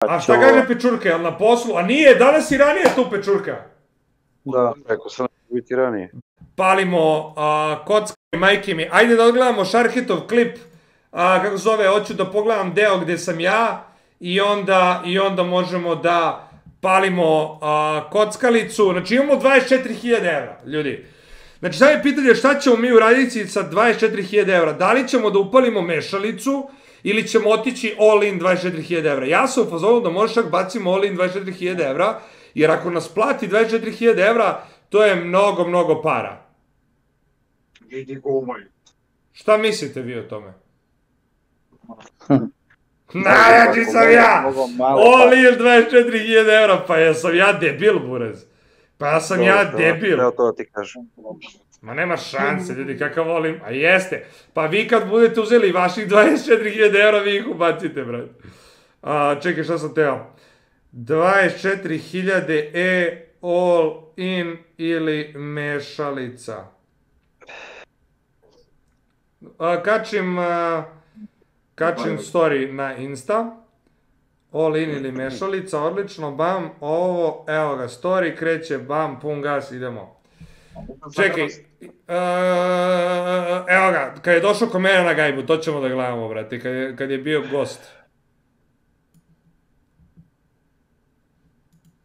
A šta kaže Pečurka, jel na poslu? A nije, danas i ranije tu Pečurka. Da, rekao sam biti ranije. Palimo kocka i majke mi. Ajde da odgledamo Sharketov klip, kako zove, hoću da pogledam deo gde sam ja i onda možemo da palimo kockalicu. Znači imamo 24.000 evra, ljudi. Znači sad je pitanje šta ćemo mi uraditi sa 24.000 evra. Da li ćemo da upalimo mešalicu ili ćemo otići all in 24.000 evra. Ja sam u fazonu da možeš čak bacimo all in 24.000 evra, jer ako nas plati 24.000 evra, to je mnogo, mnogo para. Idi gumaj. Šta mislite vi o tome? Najjači sam ja! All in 24.000 evra, pa jesam ja debil, burez. Pa ja sam ja debil. Evo to ti kažem. Ma nema šanse, ljudi, kakav volim. A jeste. Pa vi kad budete uzeli vaših 24.000 evra, vi ih ubacite, brat. Čekaj, šta sam teo? 24.000 all in ili mešalica. Kačim story na Insta. All in ili mešalica, odlično, bam, ovo, evo ga, story, kreće, bam, pun gas, idemo. Čekaj, evo ga, kad je došao ko mene na gajbu, to ćemo da gledamo, brate, kad je bio gost.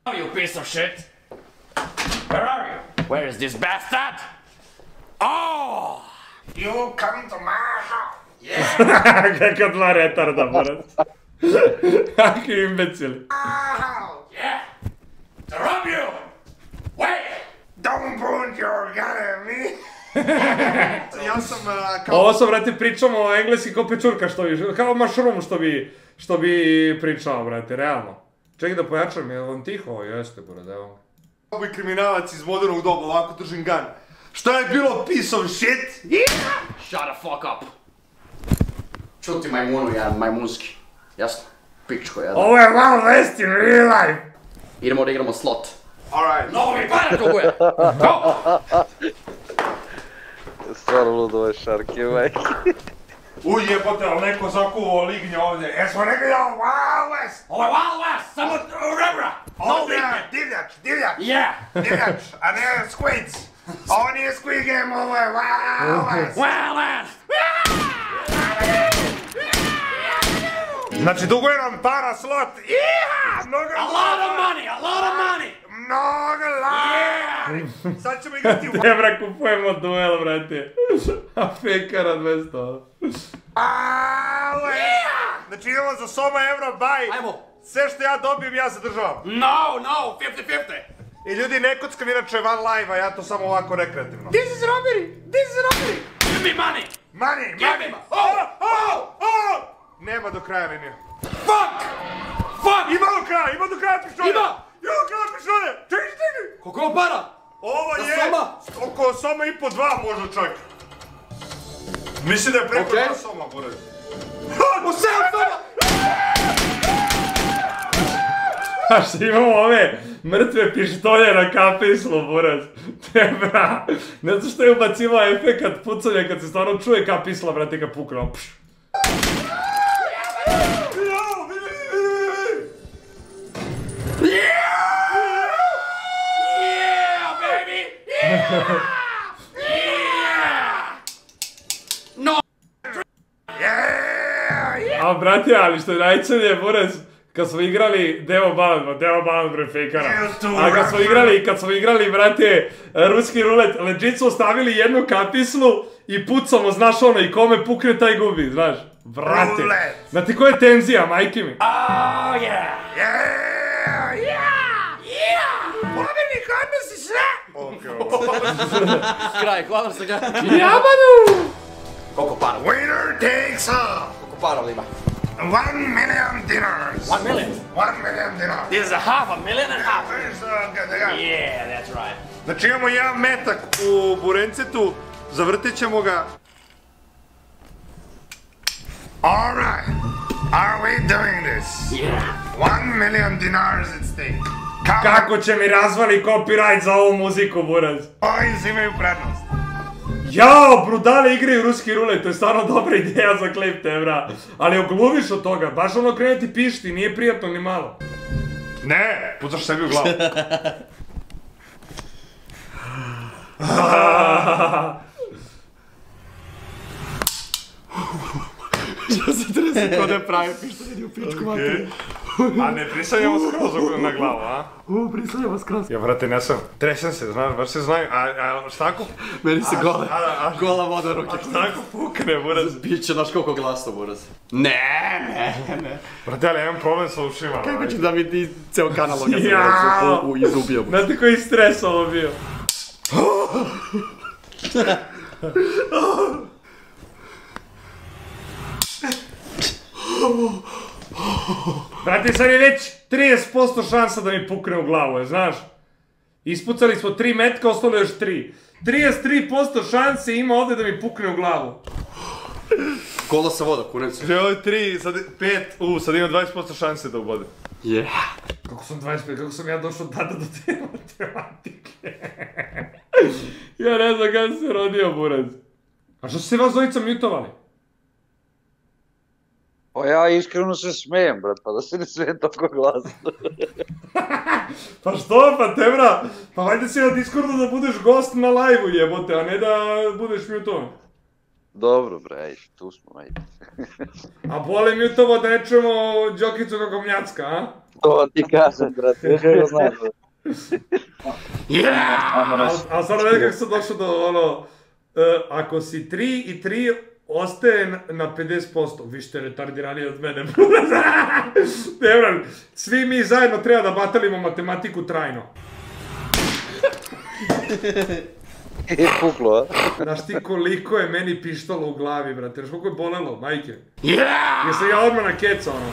You piece of shit! Where are you? Where is this bastard? Oh! You come to my house! Yeah! Kaka dva retarda, morat. Kakvi imbecili. Yeah! To rob you! Wait! Don't point your gun at me! Ja sam Ovo sam, brate, pričamo engleski kao Pečurka, kao mushroom što bi pričao, brate, realno. Čekaj da pojačam, je vam tiho? Jeste, brate, evo. Ovo je kriminalac iz modernog doba, ovako držim gun. Šta je bilo piece of shit? Shut the fuck up! Čuti majmunu, jedan majmunski. Jasno? Pičko jedan. Ovo je Wild West in real life! Idemo da igramo slot. Alright. No, mi para to bude! Go! Stvarno ludo ove šarke, majke. Uj, jebote, ali neko zakuvao lignje ovdje. Jesmo rekli da je Wild West! Ovo je Wild West, samo rebra! No lignje! Divljač! Yeah! Divljač, a ne squids! Ovo nije Squid Game, ovo je Wild West! Wild West! Znači, duguje nam para slot. Iha! Mnogo A lot of money, a lot of money! Mnogo lari! Sad ćemo igrati u... Evra kupujemo duel, brate. A fekara 200. Znači idemo za soma evra, baj! Ajmo! Sve što ja dobijem, ja zadržavam. No, 50-50! I ljudi, ne kockam inače van live-a, ja to samo ovako rekreativno. This is robbery! Give me money! Money! Give me money! Nema do kraja linija. Fuck! Ima do kraja pištolja! Ima do kraja pištolja! Čekaj! Koliko je para? Ovo Za je soma? oko soma i po 2 možda čak. Mislim da je preko 2 soma, buraz. U 7 soma! A što imamo ove mrtve pištolje na kapislu, buraz. Te bra. Ne znam što je ubacivao efekat pucanja kad se stvarno čuje kapisla, brate, kad pukne. A brate, ali što je najcenije, buraz, kad smo igrali Deo Balan bre fejkara. A kad smo igrali, brate, ruski rulet, legit smo ostavili jednu kapislu i pucamo, znaš ono, i kome pukne taj gubi, znaš. Brate, znate koja je tenzija, majke mi? Oh yeah! Pobednik odnosi sve! Kraj, hvala se ga. Jabanu! Koliko para? Winner takes all! Koliko para ovdje ima? $1 million dinars! 1 million? $1 million dinars! This is a half a million and a half! Yeah, that's right. Znači imamo jedan metak u burencetu, zavrtit ćemo ga. Alright, are we doing this? Yeah. $1 million dinars at stake. Kako će mi razvali copyright za ovu muziku, buraz? Ovim imaju prednost. Jao, brudale igraju ruski rulet, to je stvarno dobra ideja za klip, te bra. Ali ogluviš od toga, baš ono krenuti pišti, nije prijatno ni malo. Ne, pucaš sebi u glavu. Ja se trese kod ne pravi pištolj, idi u pičku materi. A ne prisanjamo skroz na glavu, a? Prisanjamo skroz. Ja, brate, ne sam, tresem se, znaš, baš se znaju, a šta ako... Meni se gola voda u ruke. A šta ako pukne, buraz? Biće, znaš koliko glasno, buraz. Ne. Brate, ali ja imam problem sa ušima. Kako će da mi ti ceo kanal Jao. izubio? Znate koji stres ovo bio? Brate, sad je već 30% šansa da mi pukne u glavu, znaš? Ispucali smo 3 metka, ostalo još 3. 33% šanse ima ovdje da mi pukne u glavu. Kola sa voda, kunec. Ovo je 3, sad 5, sad ima 20% šanse da ubode. Yeah. Kako sam 25, kako sam ja došao tada do te matematike? Ja ne znam kada se rodio, buraz. A što su se vas dvojica mutovali? Pa ja iskreno se smijem, brat, pa da se ne smijem toliko glasno. Pa što, pa tebra? Pa vajde si na Discordu da budeš gost na live-u jebote, a ne da budeš mutovan. Dobro, bre, ajde, tu smo, ajde. A boli mutovo da ne čujemo Đokicu kako mljacka, a? To ti kažem, brate, još kako znaš. A sad vedi kako sam došao do ono... Ako si 3 i 3, ostaje na 50%. Vi ste retardirani od mene. Nebran, svi mi zajedno treba da batalimo matematiku trajno. Je puklo, a? Znaš ti koliko je meni pištolo u glavi, brate, znaš koliko je bolelo, majke? Jesam ja odmah na keca, ono.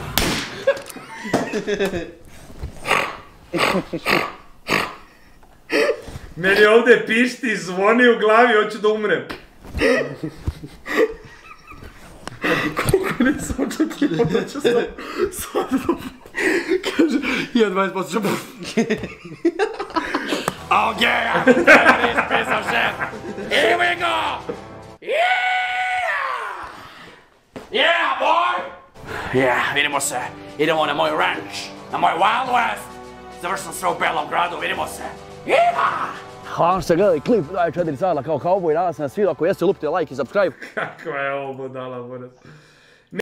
Meni ovdje pišti, zvoni u glavi, hoću da umrem. Koliko nisam očekivao da će sad da... Kaže, ja 20% ću... Oh yeah! I'm this piece of shit! Here we go! Yeah! Yeah, boy! Yeah, vidimo se. Idemo na moj ranch, na moj Wild West. Završno sve u Belom gradu, vidimo se. Yeah! Hvala što ste gledali klip 24 sata kao cowboy, nadam se na sviđa, ako jeste lupite like i subscribe. Kakva je ovo budala, buraz.